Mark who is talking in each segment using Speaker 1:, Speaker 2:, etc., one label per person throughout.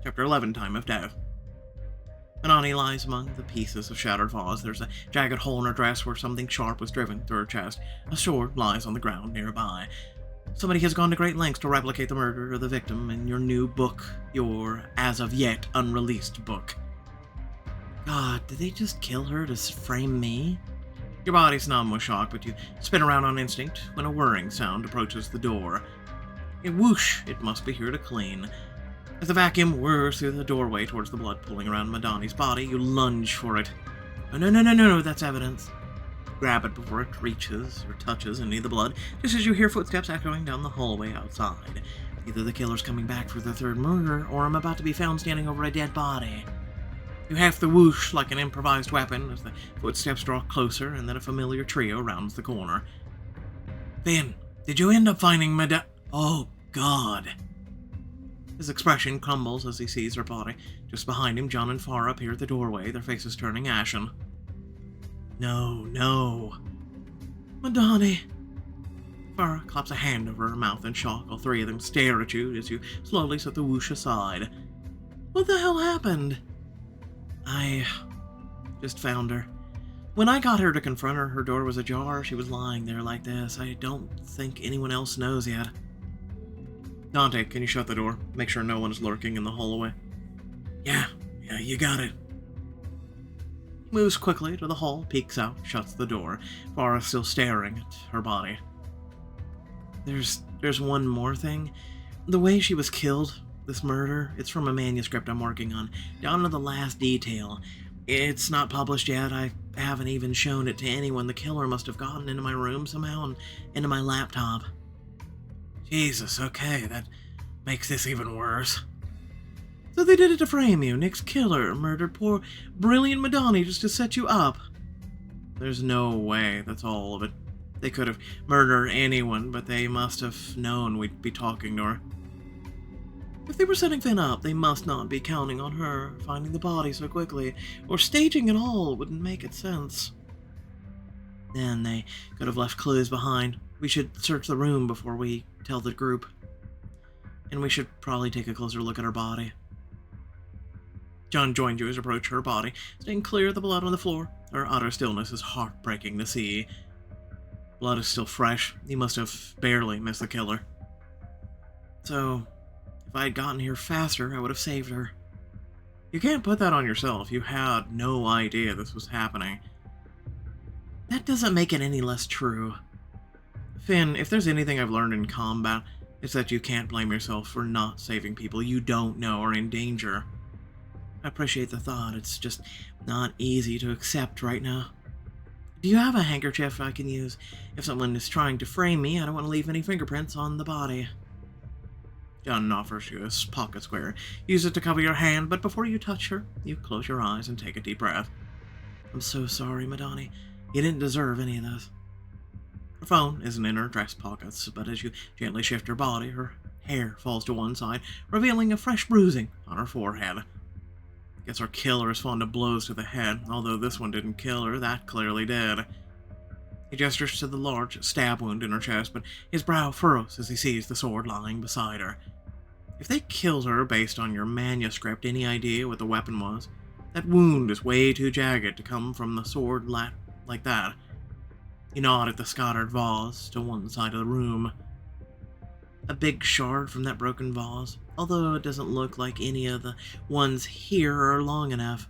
Speaker 1: Chapter 11, Time of Death. Anani lies among the pieces of shattered vase. There's a jagged hole in her dress where something sharp was driven through her chest. A sword lies on the ground nearby. Somebody has gone to great lengths to replicate the murder of the victim in your new book, your as-of-yet unreleased book. God, did they just kill her to frame me? Your body's numb with shock, but you spin around on instinct when a whirring sound approaches the door. A whoosh, it must be here to clean. As the vacuum whirs through the doorway towards the blood pooling around Madani's body, you lunge for it. Oh, no, that's evidence. Grab it before it reaches or touches any of the blood, just as you hear footsteps echoing down the hallway outside. Either the killer's coming back for the third murder, or I'm about to be found standing over a dead body. You half the whoosh like an improvised weapon as the footsteps draw closer, and then a familiar trio rounds the corner. Finn, did you end up finding Oh, God. His expression crumbles as he sees her body. Just behind him, John and Farah appear at the doorway, their faces turning ashen. No. Madani. Farah claps a hand over her mouth in shock. All three of them stare at you as you slowly set the whoosh aside. What the hell happened? I just found her. When I got her to confront her, her door was ajar. She was lying there like this. I don't think anyone else knows yet. Dante, can you shut the door? Make sure no one is lurking in the hallway. Yeah, you got it. He moves quickly to the hall, peeks out, shuts the door. Farah still staring at her body. There's one more thing. The way she was killed, this murder, it's from a manuscript I'm working on, down to the last detail. It's not published yet. I haven't even shown it to anyone. The killer must have gotten into my room somehow and into my laptop. Jesus, okay, that makes this even worse. So they did it to frame you. Nick's killer murdered poor, brilliant Madani just to set you up. There's no way that's all of it. They could have murdered anyone, but they must have known we'd be talking to her. If they were setting Finn up, they must not be counting on her finding the body so quickly, or staging it all wouldn't make it sense. Then they could have left clues behind. We should search the room before we tell the group. And we should probably take a closer look at her body. John joined you as you approach her body, staying clear of the blood on the floor. Her utter stillness is heartbreaking to see. Blood is still fresh. He must have barely missed the killer. So, if I had gotten here faster, I would have saved her. You can't put that on yourself. You had no idea this was happening. That doesn't make it any less true. Finn, if there's anything I've learned in combat, it's that you can't blame yourself for not saving people you don't know are in danger. I appreciate the thought. It's just not easy to accept right now. Do you have a handkerchief I can use? If someone is trying to frame me, I don't want to leave any fingerprints on the body. John offers you his pocket square. Use it to cover your hand, but before you touch her, you close your eyes and take a deep breath. I'm so sorry, Madani. You didn't deserve any of this. Her phone isn't in her dress pockets, but as you gently shift her body, her hair falls to one side, revealing a fresh bruising on her forehead. Guess our killer is fond of blows to the head, although this one didn't kill her, that clearly did. He gestures to the large stab wound in her chest, but his brow furrows as he sees the sword lying beside her. If they killed her based on your manuscript, any idea what the weapon was? That wound is way too jagged to come from the sword like that. You nod at the scattered vase to one side of the room. A big shard from that broken vase, although it doesn't look like any of the ones here are long enough.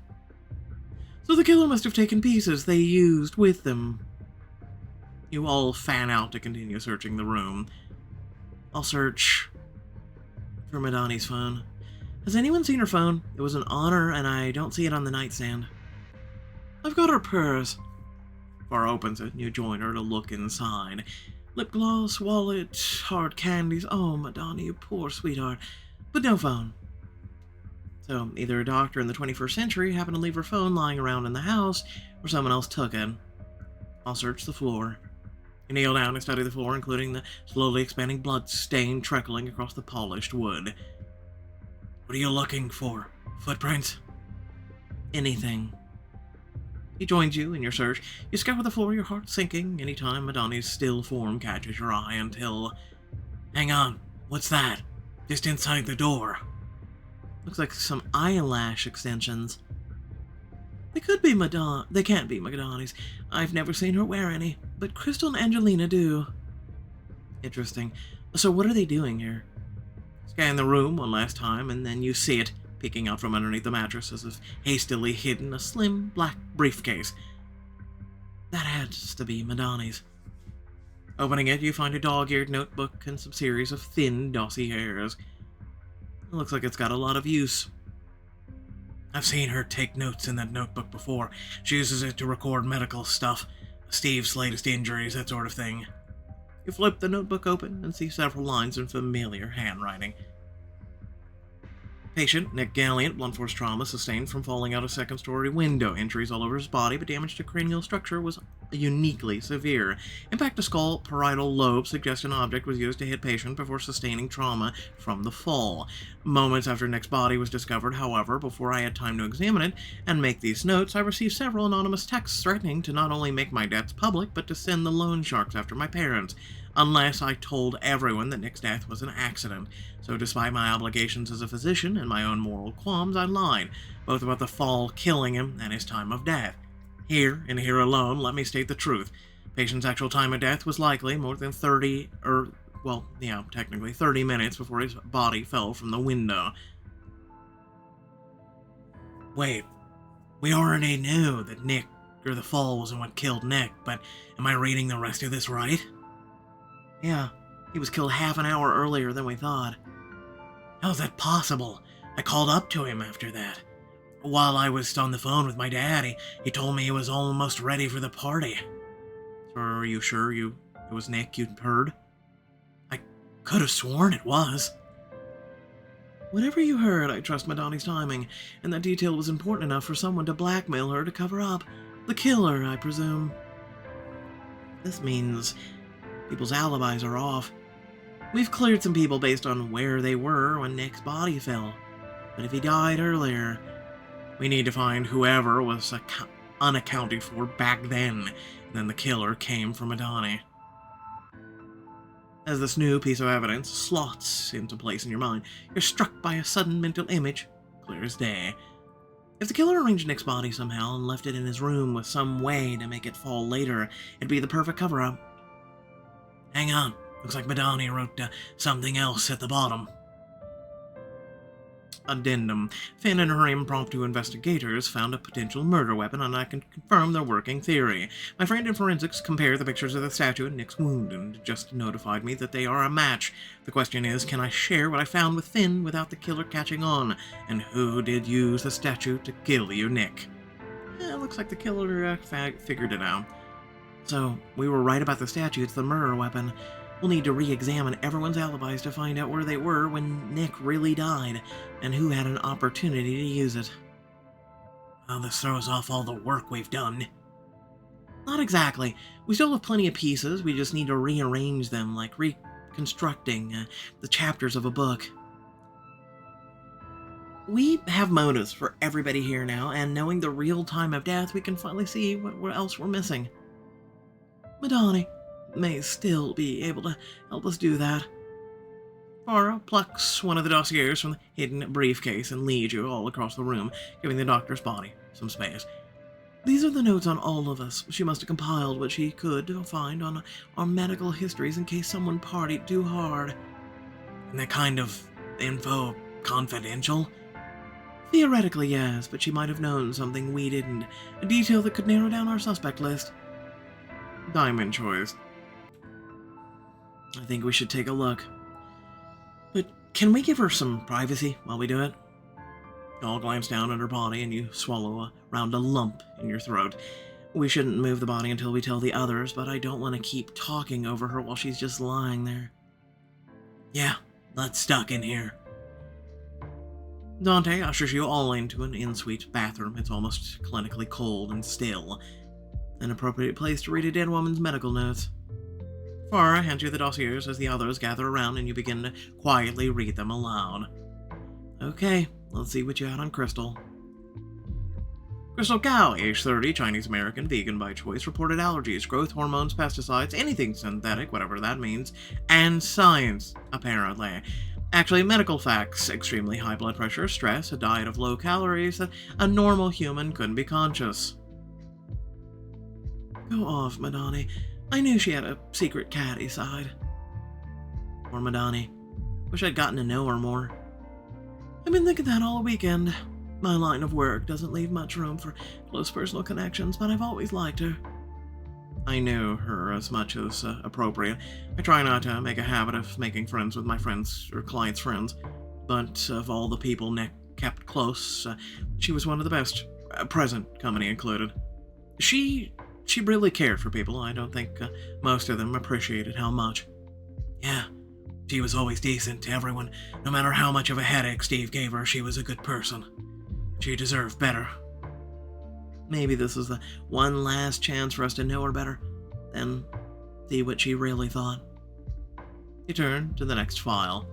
Speaker 1: So the killer must have taken pieces they used with them. You all fan out to continue searching the room. I'll search for Madani's phone. Has anyone seen her phone? It was an honor, and I don't see it on the nightstand. I've got her purse. Farah opens it, and you join her to look inside. Lip gloss, wallet, hard candies. Oh, Madani, you poor sweetheart. But no phone. So, either a doctor in the 21st century happened to leave her phone lying around in the house, or someone else took it. I'll search the floor. You kneel down and study the floor, including the slowly expanding blood stain trickling across the polished wood. What are you looking for? Footprints? Anything. He joins you in your search. You scour the floor, your heart sinking anytime Madani's still form catches your eye until... Hang on, what's that? Just inside the door. Looks like some eyelash extensions. They could be Madonna. They can't be Madonna's. I've never seen her wear any, but Crystal and Angelina do. Interesting. So what are they doing here? Scan the room one last time, and then you see it peeking out from underneath the mattress as if hastily hidden a slim black briefcase. That has to be Madonna's. Opening it, you find a dog-eared notebook and some series of thin, dossiers. It looks like it's got a lot of use. I've seen her take notes in that notebook before. She uses it to record medical stuff, Steve's latest injuries, that sort of thing. You flip the notebook open and see several lines in familiar handwriting. Patient, Nick Galliant, blunt force trauma sustained from falling out a second-story window. Injuries all over his body, but damage to cranial structure was uniquely severe. Impact to skull, parietal lobe suggests an object was used to hit patient before sustaining trauma from the fall. Moments after Nick's body was discovered, however, before I had time to examine it and make these notes, I received several anonymous texts threatening to not only make my debts public, but to send the loan sharks after my parents. Unless I told everyone that Nick's death was an accident. So despite my obligations as a physician and my own moral qualms, I lied, both about the fall killing him and his time of death. Here, and here alone, let me state the truth. Patient's actual time of death was likely more than 30 minutes before his body fell from the window. Wait, we already knew that the fall wasn't what killed Nick, but am I reading the rest of this right? Yeah, he was killed half an hour earlier than we thought. How is that possible? I called up to him after that. While I was on the phone with my dad, he told me he was almost ready for the party. So are you sure it was Nick you'd heard? I could have sworn it was. Whatever you heard, I trust Madonna's timing, and that detail was important enough for someone to blackmail her to cover up. The killer, I presume. This means people's alibis are off. We've cleared some people based on where they were when Nick's body fell. But if he died earlier, we need to find whoever was unaccounted for back then. And then the killer came from Madonna. As this new piece of evidence slots into place in your mind, you're struck by a sudden mental image, clear as day. If the killer arranged Nick's body somehow and left it in his room with some way to make it fall later, it'd be the perfect cover-up. Hang on, looks like Madonna wrote something else at the bottom. Addendum. Finn and her impromptu investigators found a potential murder weapon, and I can confirm their working theory. My friend in forensics compared the pictures of the statue and Nick's wound, and just notified me that they are a match. The question is, can I share what I found with Finn without the killer catching on? And who did use the statue to kill you, Nick? Looks like the killer figured it out. So, we were right about the statue. It's the murder weapon. We'll need to re-examine everyone's alibis to find out where they were when Nick really died, and who had an opportunity to use it. Well, this throws off all the work we've done. Not exactly. We still have plenty of pieces. We just need to rearrange them, like reconstructing the chapters of a book. We have motives for everybody here now, and knowing the real time of death, we can finally see what else we're missing. Madonna may still be able to help us do that. Farah plucks one of the dossiers from the hidden briefcase and leads you all across the room, giving the doctor's body some space. These are the notes on all of us. She must have compiled what she could find on our medical histories in case someone partied too hard. And that kind of info confidential? Theoretically, yes, but she might have known something we didn't. A detail that could narrow down our suspect list. Diamond choice. I think we should take a look. But can we give her some privacy while we do it? You all glance down at her body and you swallow around a lump in your throat. We shouldn't move the body until we tell the others, but I don't want to keep talking over her while she's just lying there. Yeah, let's duck in here. Dante ushers you all into an in-suite bathroom. It's almost clinically cold and still. An appropriate place to read a dead woman's medical notes. Farah hands you the dossiers as the others gather around and you begin to quietly read them aloud. Okay, let's see what you had on Crystal. Crystal Cow, age 30, Chinese-American, vegan by choice, reported allergies, growth hormones, pesticides, anything synthetic, whatever that means, and science, apparently. Actually, medical facts: extremely high blood pressure, stress, a diet of low calories, that a normal human couldn't be conscious. Go off, Madani. I knew she had a secret catty side. Poor Madani. Wish I'd gotten to know her more. I've been thinking that all weekend. My line of work doesn't leave much room for close personal connections, but I've always liked her. I knew her as much as appropriate. I try not to make a habit of making friends with my friends' or clients' friends, but of all the people Nick kept close, she was one of the best, present company included. She really cared for people. I don't think most of them appreciated how much. Yeah, she was always decent to everyone. No matter how much of a headache Steve gave her, she was a good person. She deserved better. Maybe this is the one last chance for us to know her better, then see what she really thought. He turned to the next file.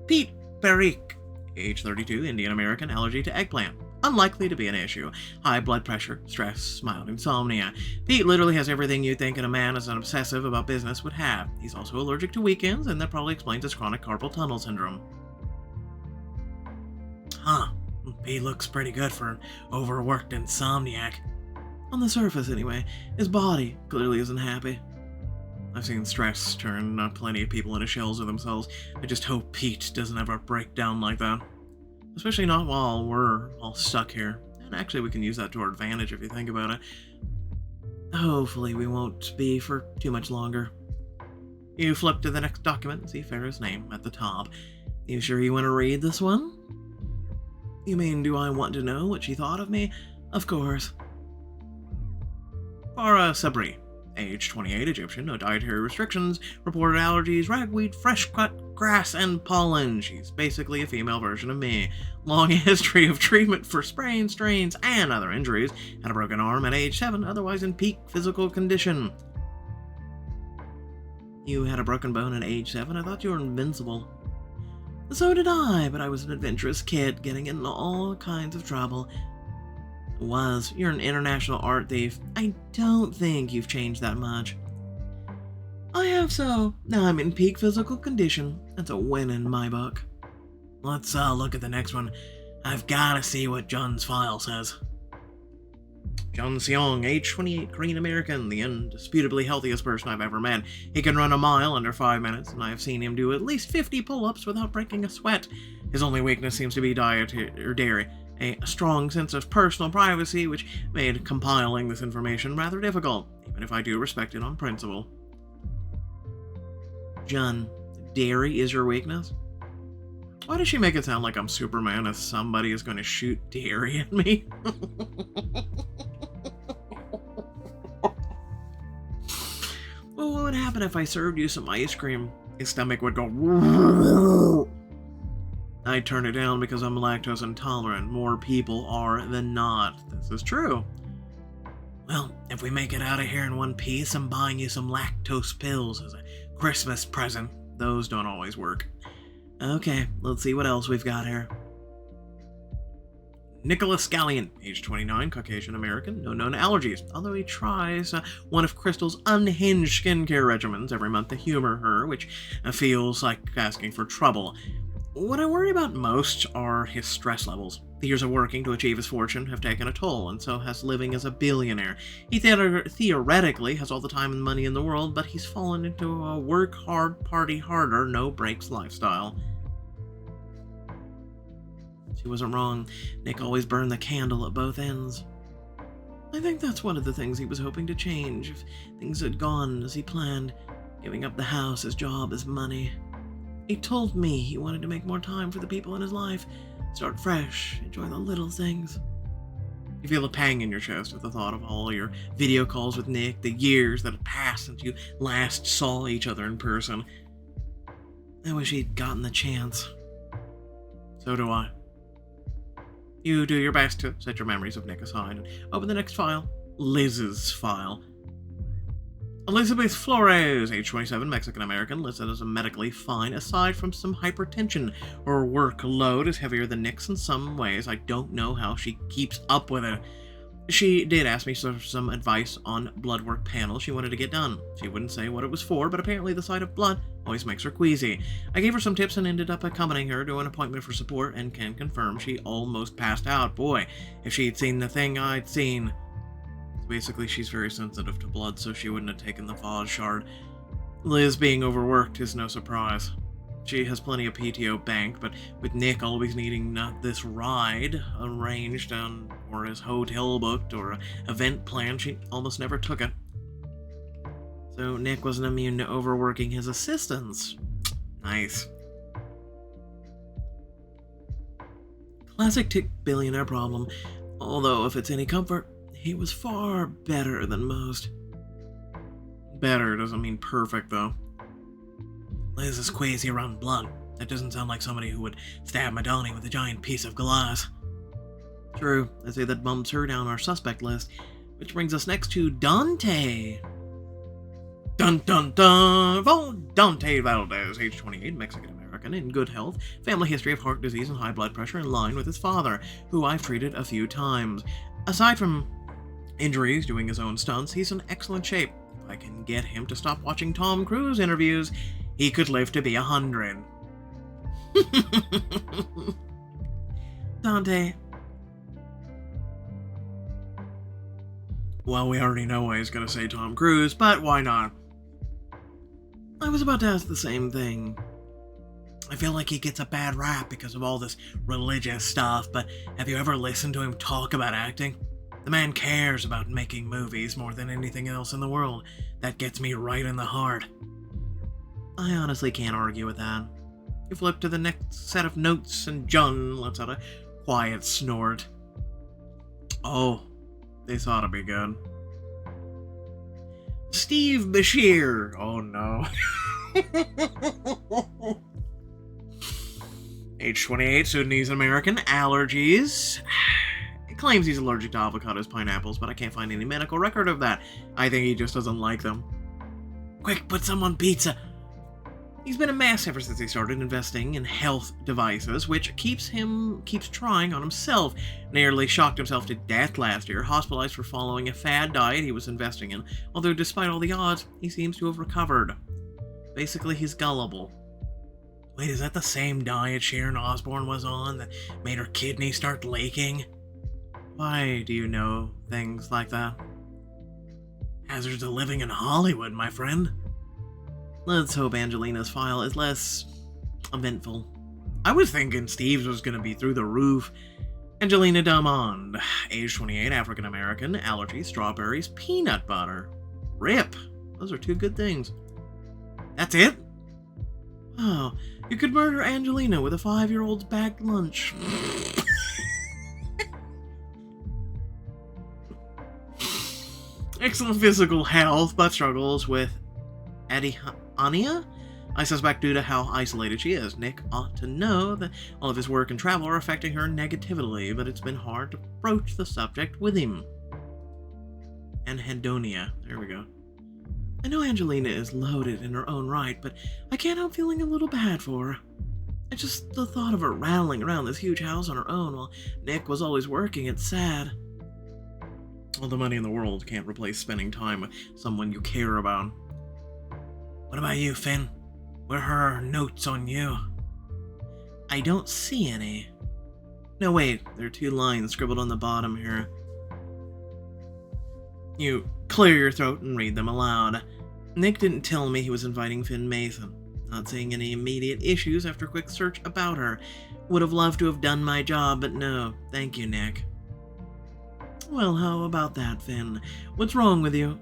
Speaker 1: Pete Perique, age 32, Indian American, allergy to eggplant. Unlikely to be an issue. High blood pressure, stress, mild insomnia. Pete literally has everything you'd think in a man as an obsessive about business would have. He's also allergic to weekends, and that probably explains his chronic carpal tunnel syndrome. Huh. He looks pretty good for an overworked insomniac. On the surface, anyway. His body clearly isn't happy. I've seen stress turn plenty of people into shells of themselves. I just hope Pete doesn't ever break down like that. Especially not while we're all stuck here. And actually, we can use that to our advantage if you think about it. Hopefully, we won't be for too much longer. You flip to the next document and see Farrah's name at the top. You sure you want to read this one? You mean, do I want to know what she thought of me? Of course. Farah Sabri, age 28, Egyptian, no dietary restrictions, reported allergies, ragweed, fresh-cut grass, and pollen. She's basically a female version of me. Long history of treatment for sprains, strains, and other injuries. Had a broken arm at age 7, otherwise in peak physical condition. You had a broken bone at age 7? I thought you were invincible. So did I, but I was an adventurous kid, getting into all kinds of trouble. You're an international art thief. I don't think you've changed that much. I have so. Now I'm in peak physical condition. That's a win in my book. Let's look at the next one. I've gotta see what John's file says. John Seong, age 28, Korean American, the indisputably healthiest person I've ever met. He can run a mile under 5 minutes, and I've seen him do at least 50 pull-ups without breaking a sweat. His only weakness seems to be diet or dairy. A strong sense of personal privacy, which made compiling this information rather difficult, even if I do respect it on principle. John, dairy is your weakness? Why does she make it sound like I'm Superman if somebody is going to shoot dairy at me? Well, what would happen if I served you some ice cream? His stomach would go... I'd turn it down because I'm lactose intolerant. More people are than not. This is true. Well, if we make it out of here in one piece, I'm buying you some lactose pills as a Christmas present. Those don't always work. Okay, let's see what else we've got here. Nicholas Scallion, age 29, Caucasian American, no known allergies, although he tries one of Crystal's unhinged skincare regimens every month to humor her, which feels like asking for trouble. What I worry about most are his stress levels. The years of working to achieve his fortune have taken a toll, and so has living as a billionaire. He theoretically has all the time and money in the world, but he's fallen into a work hard, party harder, no breaks lifestyle. She wasn't wrong. Nick always burned the candle at both ends. I think that's one of the things he was hoping to change, if things had gone as he planned, giving up the house, his job, his money. He told me he wanted to make more time for the people in his life, start fresh, enjoy the little things. You feel a pang in your chest at the thought of all your video calls with Nick, the years that had passed since you last saw each other in person. I wish he'd gotten the chance. So do I. You do your best to set your memories of Nick aside and open the next file, Liz's file. Elizabeth Flores, age 27, Mexican-American, listed as medically fine aside from some hypertension. Her workload is heavier than Nick's in some ways. I don't know how she keeps up with it. She did ask me for some advice on blood work panels she wanted to get done. She wouldn't say what it was for, but apparently the sight of blood always makes her queasy. I gave her some tips and ended up accompanying her to an appointment for support and can confirm she almost passed out. Boy, if she'd seen the thing I'd seen. Basically, she's very sensitive to blood, so she wouldn't have taken the Vaz shard. Liz being overworked is no surprise. She has plenty of PTO banked, but with Nick always needing this ride arranged or his hotel booked or an event planned, she almost never took it. So Nick wasn't immune to overworking his assistants. Nice. Classic tick billionaire problem, although if it's any comfort, he was far better than most. Better doesn't mean perfect, though. Liz is queasy around blood. That doesn't sound like somebody who would stab Madani with a giant piece of glass. True, I say that bumps her down our suspect list, which brings us next to Dante. Dun dun dun! Dante Valdez, age 28, Mexican-American, in good health, family history of heart disease and high blood pressure in line with his father, who I've treated a few times. Aside from injuries doing his own stunts, he's in excellent shape. If I can get him to stop watching Tom Cruise interviews, he could live to be 100. Dante. Well, we already know why he's gonna say Tom Cruise, but why not? I was about to ask the same thing. I feel like he gets a bad rap because of all this religious stuff, but have you ever listened to him talk about acting? The man cares about making movies more than anything else in the world. That gets me right in the heart. I honestly can't argue with that. You flip to the next set of notes and John lets out a quiet snort. Oh, this ought to be good. Steve Bashir. Oh no. Age 28, Sudanese American, allergies. He claims he's allergic to avocados, pineapples, but I can't find any medical record of that. I think he just doesn't like them. Quick, put some on pizza. He's been a mess ever since he started investing in health devices, which keeps trying on himself. Nearly shocked himself to death last year, hospitalized for following a fad diet he was investing in, although despite all the odds, he seems to have recovered. Basically, he's gullible. Wait, is that the same diet Sharon Osbourne was on that made her kidneys start leaking? Why do you know things like that? Hazards of living in Hollywood, my friend. Let's hope Angelina's file is less eventful. I was thinking Steve's was going to be through the roof. Angelina Damond, age 28, African American, allergies, strawberries, peanut butter. Rip. Those are two good things. That's it? Wow, you could murder Angelina with a 5-year-old's bagged lunch. Excellent physical health, but struggles with Ania? I suspect due to how isolated she is. Nick ought to know that all of his work and travel are affecting her negatively, but it's been hard to broach the subject with him. Anhedonia. There we go. I know Angelina is loaded in her own right, but I can't help feeling a little bad for her. It's just the thought of her rattling around this huge house on her own while Nick was always working, it's sad. All the money in the world can't replace spending time with someone you care about. What about you, Finn? What are her notes on you? I don't see any. No, wait, there are 2 lines scribbled on the bottom here. You clear your throat and read them aloud. Nick didn't tell me he was inviting Finn Mason. Not seeing any immediate issues after a quick search about her. Would have loved to have done my job, but no. Thank you, Nick. Well, how about that, Finn? What's wrong with you?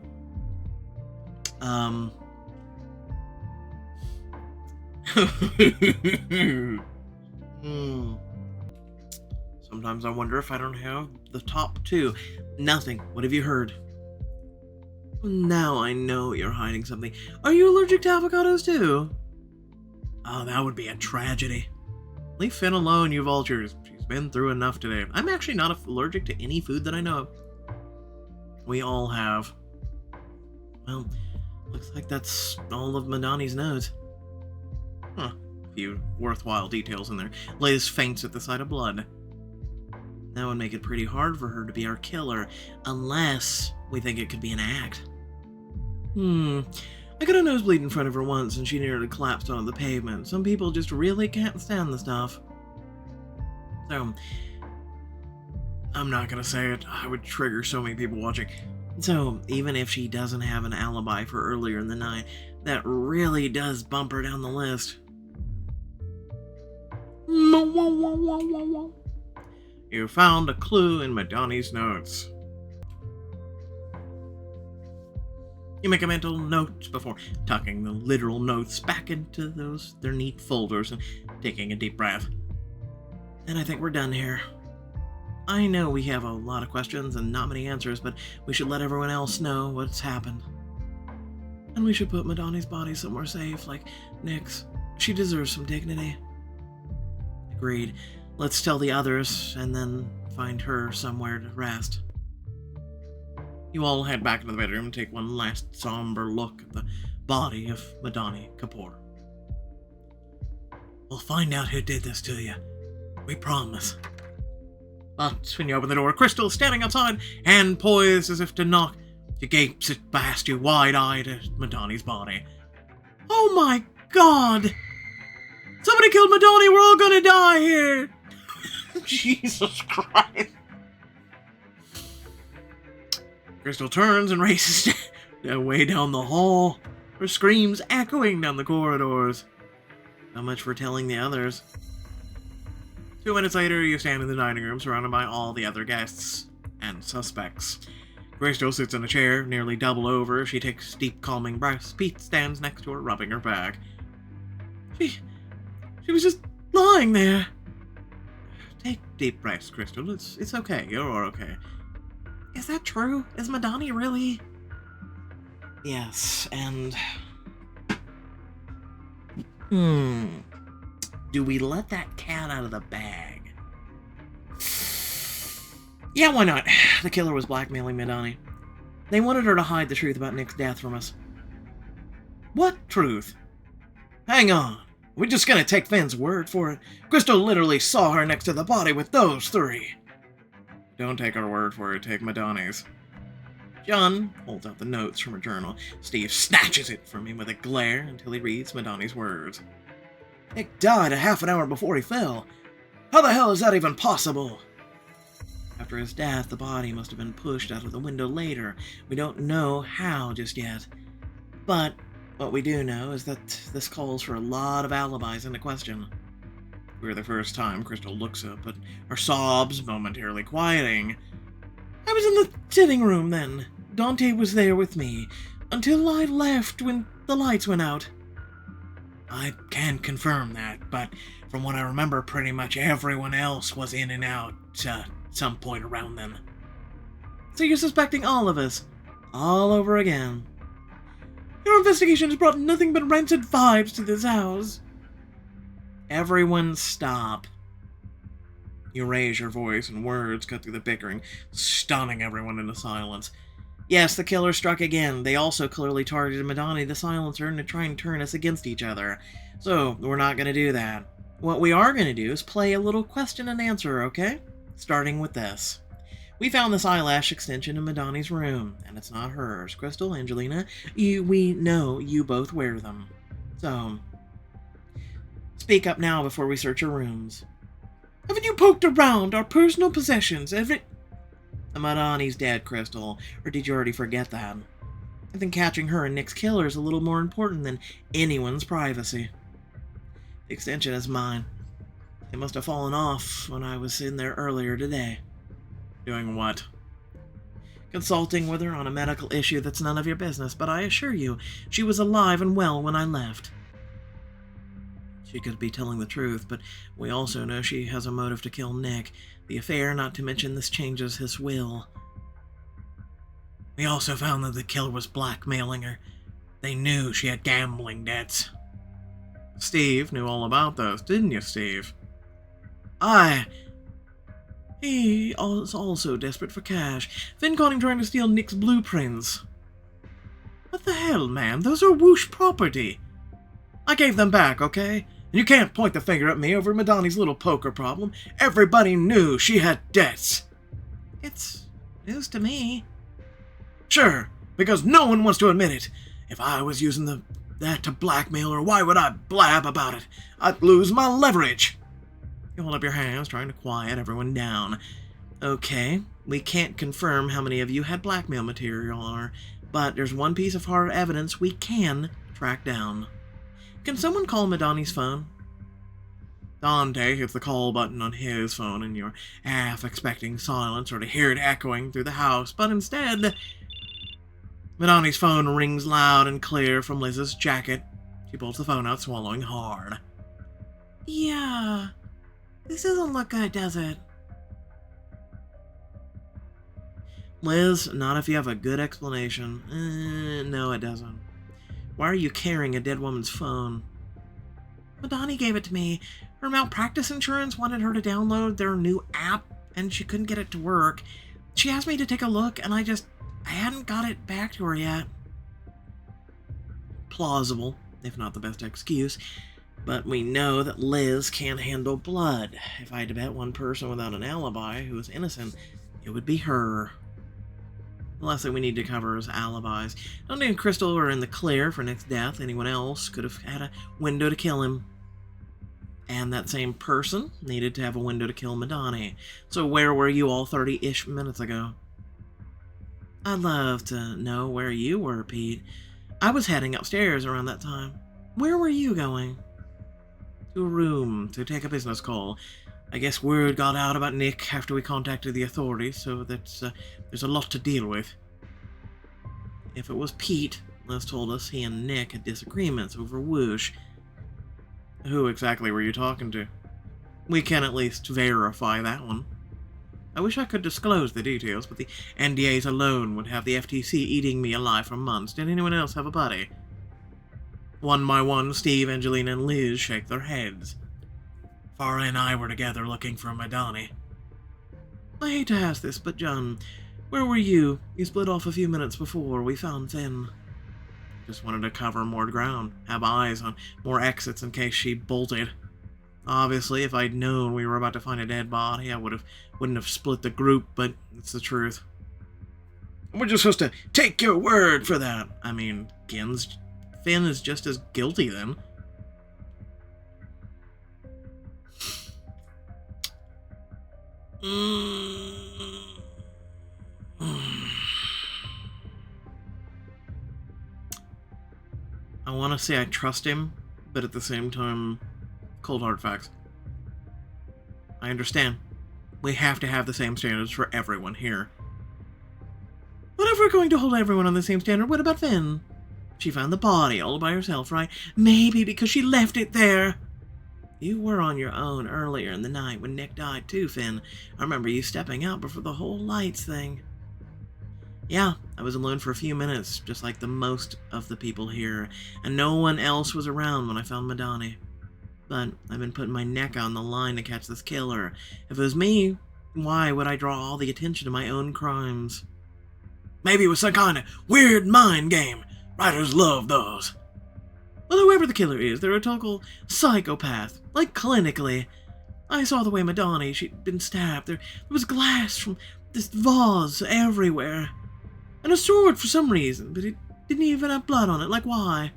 Speaker 1: Sometimes I wonder if I don't have the top 2. Nothing. What have you heard? Now I know you're hiding something. Are you allergic to avocados too? Oh, that would be a tragedy. Leave Finn alone, you vultures. She's been through enough today. I'm actually not allergic to any food that I know of. We all have. Well, looks like that's all of Madani's notes. Huh. A few worthwhile details in there. Liz faints at the sight of blood. That would make it pretty hard for her to be our killer, unless we think it could be an act. I got a nosebleed in front of her once and she nearly collapsed onto the pavement. Some people just really can't stand the stuff. So, I'm not gonna say it. I would trigger so many people watching. So, even if she doesn't have an alibi for earlier in the night, that really does bump her down the list. You found a clue in Madani's notes. You make a mental note before tucking the literal notes back into their neat folders and taking a deep breath. And I think we're done here. I know we have a lot of questions and not many answers, but we should let everyone else know what's happened. And we should put Madani's body somewhere safe, like Nick's. She deserves some dignity. Agreed. Let's tell the others, and then find her somewhere to rest. You all head back into the bedroom and take one last somber look at the body of Madani Kapoor. We'll find out who did this to you. We promise. But when you open the door, Crystal, standing outside, hand poised as if to knock, she gapes it past you, wide-eyed at Madani's body. Oh my god! Somebody killed Madani, we're all gonna die here! Jesus Christ. Crystal turns and races way down the hall, her screams echoing down the corridors. How much for telling the others? 2 minutes later, you stand in the dining room surrounded by all the other guests and suspects. Crystal sits in a chair, nearly double over. She takes deep, calming breaths. Pete stands next to her, rubbing her back. She was just lying there. Take deep breaths, Crystal. It's okay. You're okay. Is that true? Is Madani really? Yes, and... Do we let that cat out of the bag? Yeah, why not? The killer was blackmailing Madani. They wanted her to hide the truth about Nick's death from us. What truth? Hang on. We're just gonna take Finn's word for it. Crystal literally saw her next to the body with those three. Don't take our word for it, take Madani's. John holds out the notes from her journal. Steve snatches it from him with a glare until he reads Madani's words. Nick died a half an hour before he fell. How the hell is that even possible? After his death, the body must have been pushed out of the window later. We don't know how just yet. But what we do know is that this calls for a lot of alibis into question. For the first time, Crystal looks up, but her sobs momentarily quieting. I was in the sitting room then. Dante was there with me, until I left when the lights went out. I can't confirm that, but from what I remember, pretty much everyone else was in and out some point around then. So you're suspecting all of us, all over again. Your investigation has brought nothing but rancid vibes to this house. Everyone stop. You raise your voice and words cut through the bickering, stunning everyone into silence. Yes, the killer struck again. They also clearly targeted Madani the Silencer to try and turn us against each other. So, we're not going to do that. What we are going to do is play a little question and answer, okay? Starting with this. We found this eyelash extension in Madani's room, and it's not hers. Crystal, Angelina, we know you both wear them. So, speak up now before we search your rooms. Haven't you poked around our personal possessions? Madani's dead, Crystal. Or did you already forget that? I think catching her and Nick's killer is a little more important than anyone's privacy. The extension is mine. It must have fallen off when I was in there earlier today. Doing what? Consulting with her on a medical issue that's none of your business, but I assure you, she was alive and well when I left. She could be telling the truth, but we also know she has a motive to kill Nick. The affair, not to mention this changes his will. We also found that the killer was blackmailing her. They knew she had gambling debts. Steve knew all about those, didn't you, Steve? He was also desperate for cash. Finn caught him trying to steal Nick's blueprints. What the hell, man? Those are Whoosh property. I gave them back, okay? And you can't point the finger at me over Madani's little poker problem. Everybody knew she had debts. It's news to me. Sure, because no one wants to admit it. If I was using that to blackmail her, why would I blab about it? I'd lose my leverage. You hold up your hands, trying to quiet everyone down. Okay, we can't confirm how many of you had blackmail material on her, but there's one piece of hard evidence we can track down. Can someone call Madani's phone? Dante hits the call button on his phone, and you're half expecting silence or to hear it echoing through the house, but instead, Madani's phone rings loud and clear from Liz's jacket. She pulls the phone out, swallowing hard. Yeah, this doesn't look good, does it? Liz, not if you have a good explanation. No, it doesn't. Why are you carrying a dead woman's phone? Madani gave it to me. Her malpractice insurance wanted her to download their new app, and she couldn't get it to work. She asked me to take a look, and I hadn't got it back to her yet. Plausible, if not the best excuse, but we know that Liz can't handle blood. If I had to bet one person without an alibi who is innocent, it would be her. The last thing we need to cover is alibis. Dante and Crystal are in the clear for Nick's death. Anyone else could have had a window to kill him. And that same person needed to have a window to kill Madani. So where were you all 30-ish minutes ago? I'd love to know where you were, Pete. I was heading upstairs around that time. Where were you going? To a room to take a business call. I guess word got out about Nick after we contacted the authorities, so there's a lot to deal with. If it was Pete, Les told us he and Nick had disagreements over Whoosh. Who exactly were you talking to? We can at least verify that one. I wish I could disclose the details, but the NDAs alone would have the FTC eating me alive for months. Did anyone else have a buddy? One by one, Steve, Angelina, and Liz shake their heads. Farah and I were together looking for Madani. I hate to ask this, but John, where were you? You split off a few minutes before we found Finn. Just wanted to cover more ground, have eyes on more exits in case she bolted. Obviously, if I'd known we were about to find a dead body, I wouldn't have split the group, but it's the truth. We're just supposed to take your word for that. I mean, Finn is just as guilty then. I want to say I trust him, but at the same time, cold hard facts. I understand. We have to have the same standards for everyone here. But if we're going to hold everyone on the same standard, what about Finn? She found the body all by herself, right? Maybe because she left it there. You were on your own earlier in the night when Nick died too, Finn. I remember you stepping out before the whole lights thing. Yeah, I was alone for a few minutes, just like the most of the people here, and no one else was around when I found Madani. But I've been putting my neck on the line to catch this killer. If it was me, why would I draw all the attention to my own crimes? Maybe it was some kind of weird mind game. Writers love those. Well, whoever the killer is, they're a total psychopath. Like, clinically. I saw the way Madani, she'd been stabbed. There was glass from this vase everywhere. And a sword for some reason, but it didn't even have blood on it. Like, why?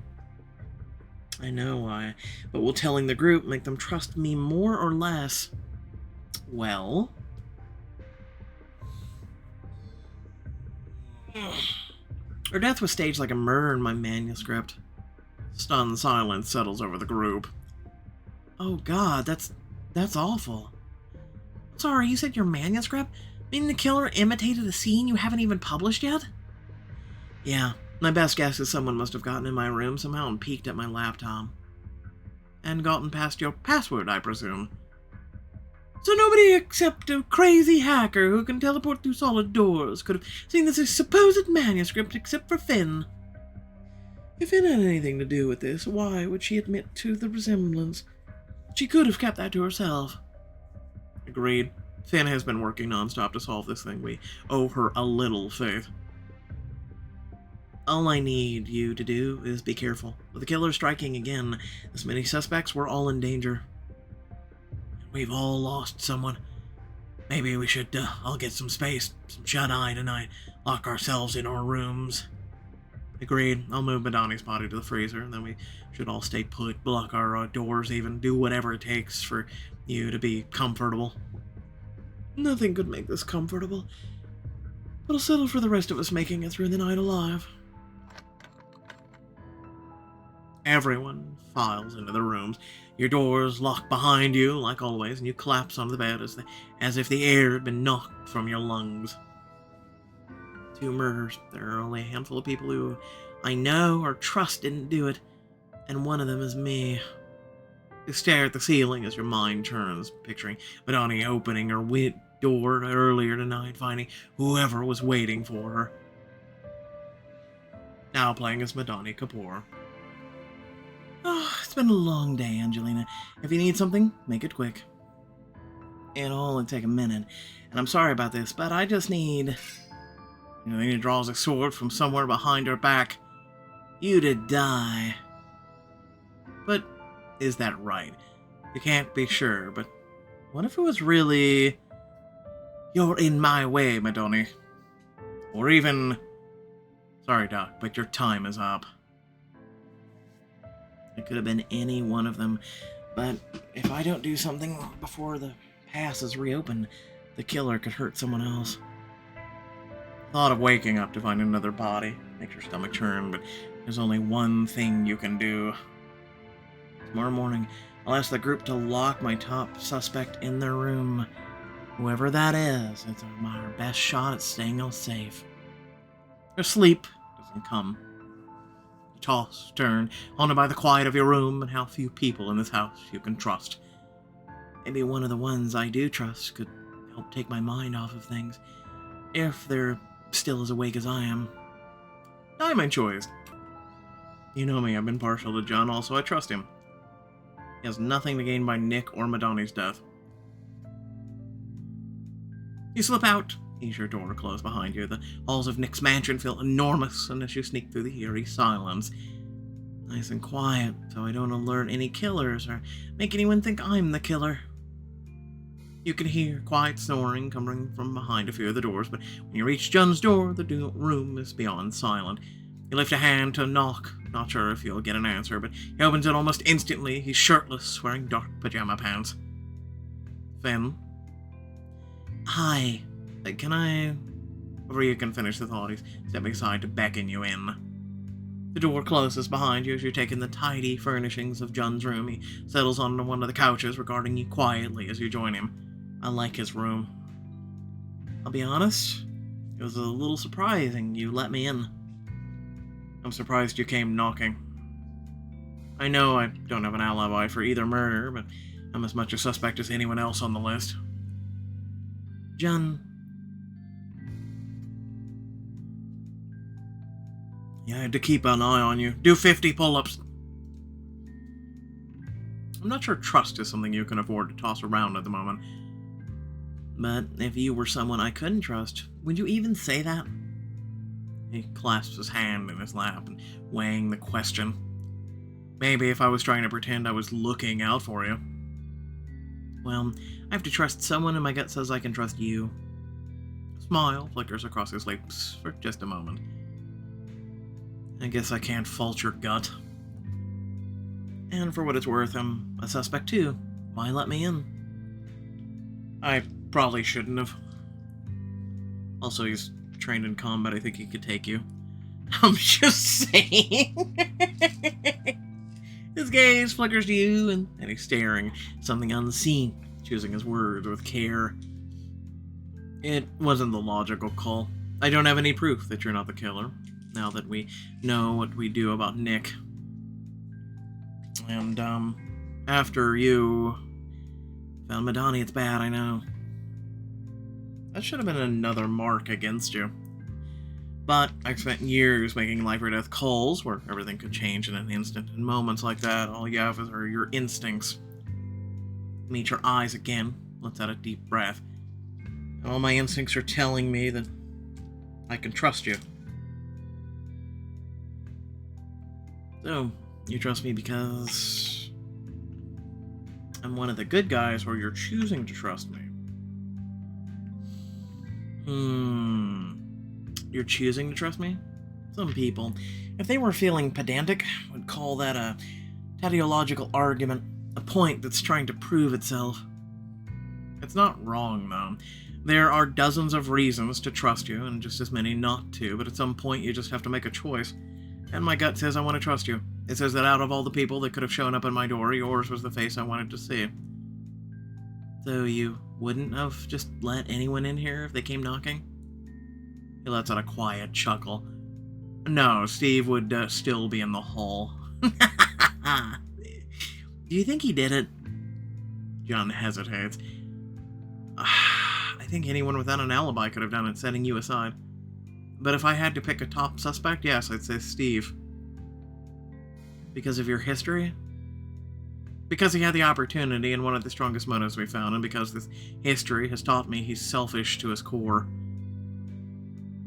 Speaker 1: I know why. But will telling the group make them trust me more or less? Well... Her death was staged like a murder in my manuscript. Stunned silence settles over the group. Oh god, that's awful. Sorry, you said your manuscript? Meaning the killer imitated a scene you haven't even published yet? Yeah, my best guess is someone must have gotten in my room somehow and peeked at my laptop. And gotten past your password, I presume. So nobody except a crazy hacker who can teleport through solid doors could have seen this supposed manuscript except for Finn. If Finn had anything to do with this, why would she admit to the resemblance? She could have kept that to herself. Agreed. Finn has been working non-stop to solve this thing. We owe her a little faith. All I need you to do is be careful. With the killer striking again, this many suspects, we're all in danger. We've all lost someone. Maybe we should all get some space, some shut-eye tonight, lock ourselves in our rooms. Agreed. I'll move Madani's body to the freezer, and then we should all stay put, block our doors even, do whatever it takes for you to be comfortable. Nothing could make this comfortable, but I'll settle for the rest of us making it through the night alive. Everyone files into the rooms. Your doors lock behind you, like always, and you collapse on the bed as if the air had been knocked from your lungs. 2 murders. There are only a handful of people who I know or trust didn't do it, and one of them is me. You stare at the ceiling as your mind turns, picturing Madani opening her door earlier tonight, finding whoever was waiting for her. Now playing as Madani Kapoor. Oh, it's been a long day, Angelina. If you need something, make it quick. It'll only take a minute, and I'm sorry about this, but I just need... And then he draws a sword from somewhere behind her back. You to die. But is that right? You can't be sure, but what if it was really... You're in my way, Madani. Or even... Sorry, Doc, but your time is up. It could have been any one of them, but if I don't do something before the pass is reopened, the killer could hurt someone else. Thought of waking up to find another body makes your stomach churn, but there's only one thing you can do. Tomorrow morning, I'll ask the group to lock my top suspect in their room. Whoever that is, it's our best shot at staying all safe. Their sleep doesn't come. You toss, turn, haunted by the quiet of your room and how few people in this house you can trust. Maybe one of the ones I do trust could help take my mind off of things, if they're still as awake as I am. I my choice. You know me, I've been partial to John, also I trust him. He has nothing to gain by Nick or Madani's death. You slip out. Ease your door closed behind you. The halls of Nick's mansion feel enormous, and as you sneak through the eerie silence, nice and quiet, so I don't alert any killers or make anyone think I'm the killer. You can hear quiet snoring coming from behind a few of the doors, but when you reach John's door, the room is beyond silent. You lift a hand to knock, not sure if you'll get an answer, but he opens it almost instantly. He's shirtless, wearing dark pajama pants. Finn? Hi. Can I... Before you can finish the thought, he's stepping aside to beckon you in. The door closes behind you as you take in the tidy furnishings of John's room. He settles on one of the couches, regarding you quietly as you join him. I like his room. I'll be honest, it was a little surprising you let me in. I'm surprised you came knocking. I know I don't have an alibi for either murder, but I'm as much a suspect as anyone else on the list. John... Yeah, I had to keep an eye on you. Do 50 pull-ups. I'm not sure trust is something you can afford to toss around at the moment. But if you were someone I couldn't trust, would you even say that? He clasps his hand in his lap and weighing the question. Maybe if I was trying to pretend I was looking out for you. Well, I have to trust someone and my gut says I can trust you. A smile flickers across his lips for just a moment. I guess I can't fault your gut. And for what it's worth, I'm a suspect too. Why let me in? I probably shouldn't have. Also, he's trained in combat. I think he could take you. I'm just saying. His gaze flickers to you, and he's staring at something unseen, choosing his words with care. It wasn't the logical call. I don't have any proof that you're not the killer, now that we know what we do about Nick. And, after you found Madani, it's bad, I know. That should have been another mark against you. But I've spent years making life or death calls where everything could change in an instant. In moments like that, all you have are your instincts. Meet your eyes again. Let's out a deep breath. And all my instincts are telling me that I can trust you. So, you trust me because I'm one of the good guys, or you're choosing to trust me? You're choosing to trust me? Some people, if they were feeling pedantic, would call that a teleological argument, a point that's trying to prove itself. It's not wrong, though. There are dozens of reasons to trust you, and just as many not to, but at some point you just have to make a choice. And my gut says I want to trust you. It says that out of all the people that could have shown up at my door, yours was the face I wanted to see. So you wouldn't have just let anyone in here if they came knocking? He lets out a quiet chuckle. No, Steve would still be in the hall. Do you think he did it? John hesitates. I think anyone without an alibi could have done it, setting you aside. But if I had to pick a top suspect, yes, I'd say Steve. Because of your history? Because he had the opportunity and one of the strongest motives we found, and because this history has taught me he's selfish to his core.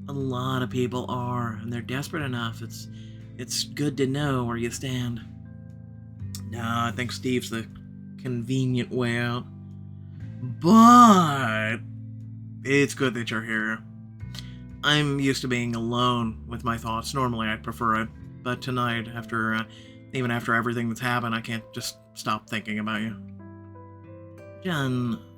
Speaker 1: A lot of people are, and they're desperate enough. It's good to know where you stand. No, I think Steve's the convenient way out. But it's good that you're here. I'm used to being alone with my thoughts. Normally I'd prefer it, but tonight, even after everything that's happened, I can't just stop thinking about you. John.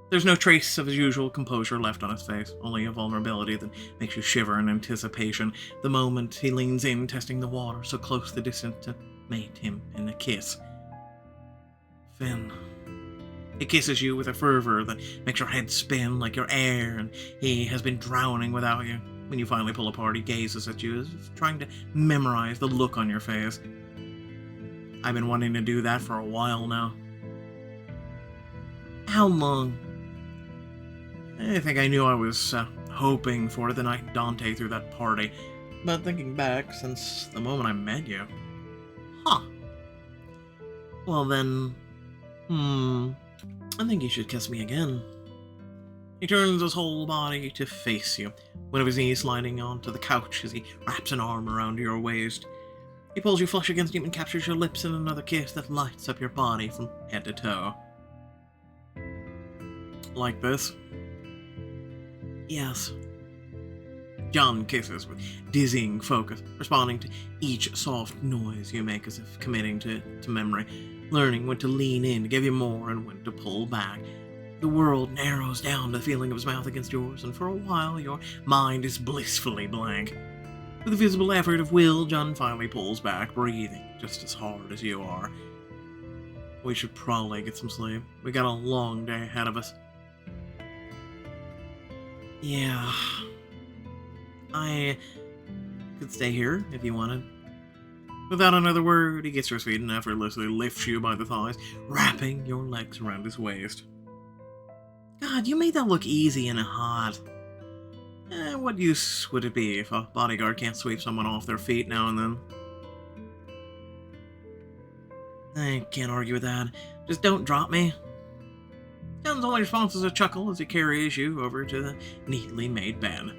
Speaker 1: There's no trace of his usual composure left on his face, only a vulnerability that makes you shiver in anticipation. The moment he leans in, testing the water so close the distance to mate him in a kiss. Finn. He kisses you with a fervor that makes your head spin like you're air, and he has been drowning without you. When you finally pull apart, he gazes at you as if trying to memorize the look on your face. I've been wanting to do that for a while now. How long? I think I knew I was hoping for it the night Dante threw that party, but thinking back, since the moment I met you. Huh. Well then, I think you should kiss me again. He turns his whole body to face you, one of his knees sliding onto the couch as he wraps an arm around your waist. He pulls you flush against him and captures your lips in another kiss that lights up your body from head to toe. Like this? Yes. John kisses with dizzying focus, responding to each soft noise you make as if committing to memory, learning when to lean in to give you more and when to pull back. The world narrows down to the feeling of his mouth against yours, and for a while your mind is blissfully blank. With a visible effort of will, John finally pulls back, breathing just as hard as you are. We should probably get some sleep. We got a long day ahead of us. Yeah. I could stay here if you wanted. Without another word, he gets to his feet and effortlessly lifts you by the thighs, wrapping your legs around his waist. God, you made that look easy and hot. What use would it be if a bodyguard can't sweep someone off their feet now and then? I can't argue with that. Just don't drop me. John's only response is a chuckle as he carries you over to the neatly made bed.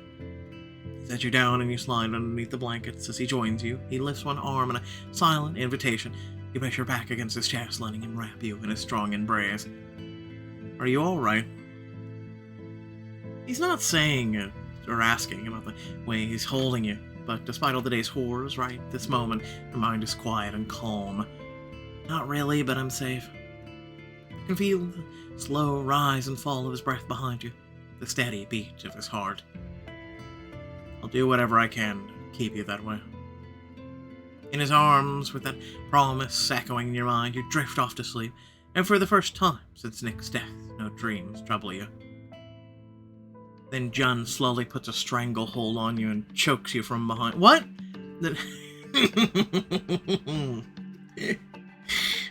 Speaker 1: He sets you down and you slide underneath the blankets as he joins you. He lifts one arm in a silent invitation. You push your back against his chest, letting him wrap you in a strong embrace. Are you alright? He's not saying it or asking about the way he's holding you, but despite all the day's horrors, right this moment, your mind is quiet and calm. Not really, but I'm safe. You can feel the slow rise and fall of his breath behind you, the steady beat of his heart. I'll do whatever I can to keep you that way. In his arms, with that promise echoing in your mind, you drift off to sleep, and for the first time since Nick's death, no dreams trouble you. Then John slowly puts a stranglehold on you and chokes you from behind. What?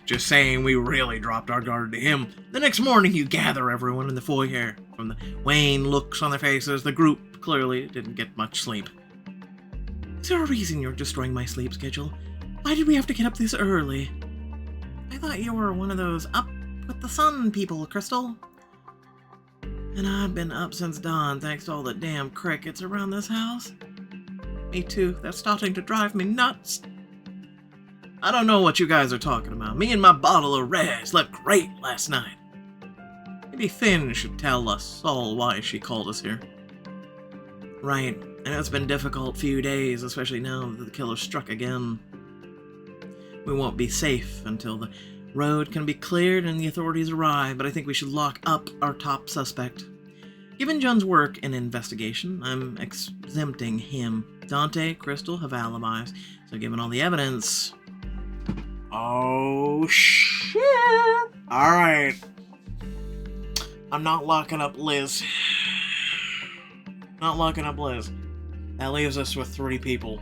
Speaker 1: Just saying, we really dropped our guard to him. The next morning, you gather everyone in the foyer. From the wan looks on their faces, the group clearly didn't get much sleep. Is there a reason you're destroying my sleep schedule? Why did we have to get up this early? I thought you were one of those up with the sun people, Crystal. And I've been up since dawn thanks to all the damn crickets around this house. Me too, they're starting to drive me nuts. I don't know what you guys are talking about. Me and my bottle of red slept great last night. Maybe Finn should tell us all why she called us here. Right. I know it's been a difficult few days, especially now that the killer struck again. We won't be safe until the road can be cleared and the authorities arrive, but I think we should lock up our top suspect. Given John's work in investigation, I'm exempting him. Dante, Crystal have alibis, so given all the evidence... Oh, shit! Alright. I'm not locking up Liz. Not locking up Liz. That leaves us with 3 people.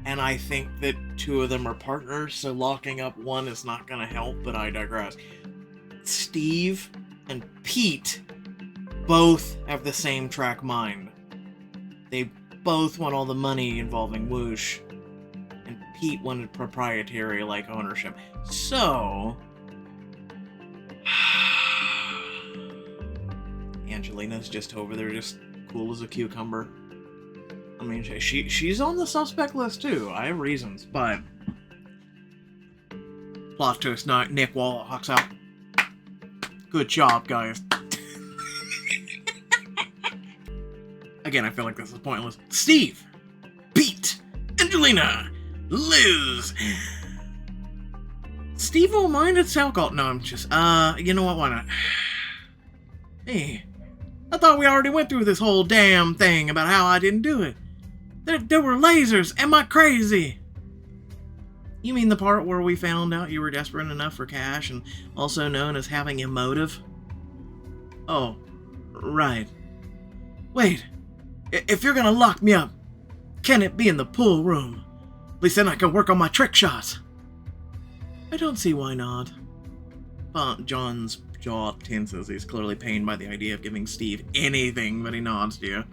Speaker 1: And I think that 2 of them are partners, so locking up one is not going to help, but I digress. Steve and Pete both have the same track mind. They both want all the money involving Whoosh, and Pete wanted proprietary, like, ownership. So... Angelina's just over there, just cool as a cucumber. I mean, she's on the suspect list too. I have reasons, but... Plot twist, Nick walks out. Good job, guys. Again, I feel like this is pointless. Steve! Pete! Angelina! Liz! Steve won't mind its alcohol. No, I'm just... you know what? Why not? Hey... I thought we already went through this whole damn thing about how I didn't do it. There were lasers. Am I crazy? You mean the part where we found out you were desperate enough for cash and also known as having a motive? Oh, right. Wait, if you're gonna lock me up, can it be in the pool room? At least then I can work on my trick shots. I don't see why not. John's jaw tenses. He's clearly pained by the idea of giving Steve anything, but he nods to you.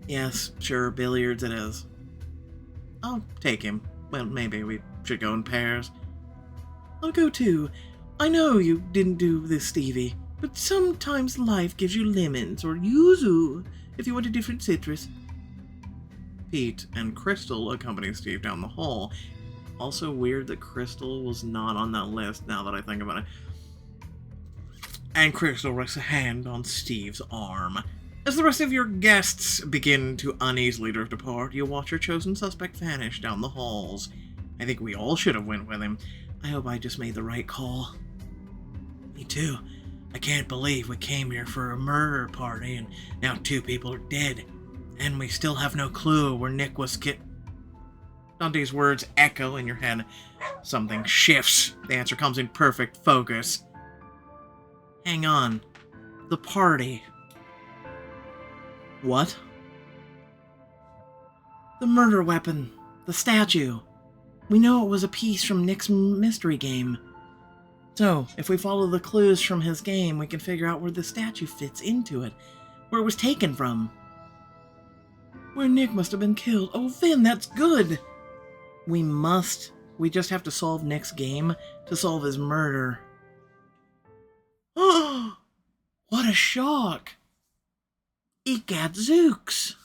Speaker 1: Yes, sure, billiards it is. I'll take him. Well, maybe we should go in pairs. I'll go too. I know you didn't do this, Stevie, but sometimes life gives you lemons or yuzu if you want a different citrus. Pete and Crystal accompany Steve down the hall. Also weird that Crystal was not on that list now that I think about it. And Crystal rests a hand on Steve's arm. As the rest of your guests begin to uneasily drift apart, you watch your chosen suspect vanish down the halls. I think we all should have went with him. I hope I just made the right call. Me too. I can't believe we came here for a murder party and now 2 people are dead. And we still have no clue where Nick was Dante's words echo in your head. Something shifts. The answer comes in perfect focus. Hang on. The party. What? The murder weapon. The statue. We know it was a piece from Nick's mystery game. So, if we follow the clues from his game, we can figure out where the statue fits into it. Where it was taken from. Where Nick must have been killed. Oh, Finn, that's good! We just have to solve Nick's game to solve his murder. Oh, what a shock! Egadzooks!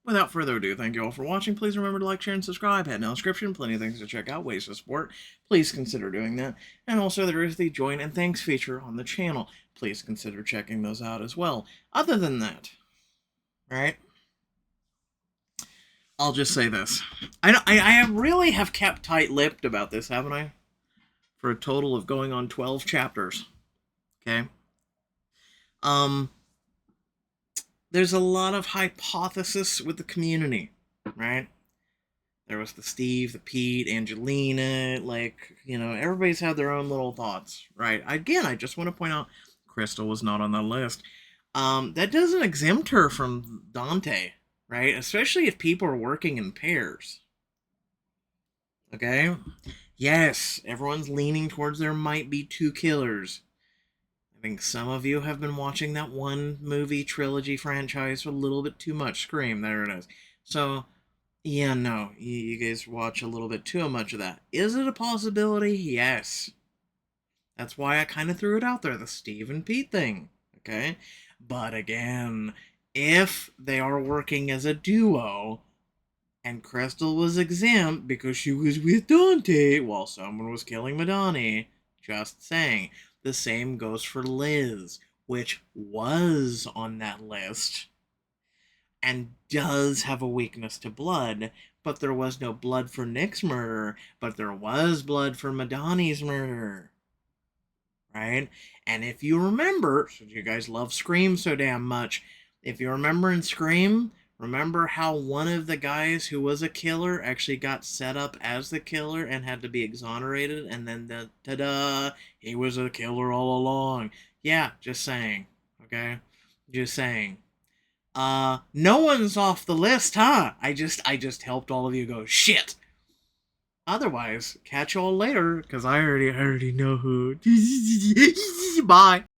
Speaker 1: Without further ado, thank you all for watching. Please remember to like, share, and subscribe. Head in the description, plenty of things to check out, ways to support. Please consider doing that. And also there is the join and thanks feature on the channel. Please consider checking those out as well. Other than that, right? I'll just say this. I really have kept tight-lipped about this, haven't I? For a total of going on 12 chapters. Okay? There's a lot of hypothesis with the community, right? There was the Steve, the Pete, Angelina, like, you know, everybody's had their own little thoughts, right? Again, I just want to point out, Crystal was not on the list. That doesn't exempt her from Dante, right? Especially if people are working in pairs. Okay? Yes, everyone's leaning towards there might be 2 killers. I think some of you have been watching that one movie trilogy franchise for a little bit too much. Scream, there it is. So, yeah, no, you guys watch a little bit too much of that. Is it a possibility? Yes. That's why I kind of threw it out there, the Steve and Pete thing, okay? But again, if they are working as a duo, And Crystal was exempt because she was with Dante while someone was killing Madani. Just saying. The same goes for Liz, which was on that list and does have a weakness to blood, but there was no blood for Nick's murder, but there was blood for Madani's murder. Right? And if you remember, since you guys love Scream so damn much, if you remember in Scream, remember how one of the guys who was a killer actually got set up as the killer and had to be exonerated, and then ta-da, he was a killer all along. Yeah, just saying. Okay? Just saying. No one's off the list, huh? I just helped all of you go, shit. Otherwise, catch y'all later, because I already know who. Bye.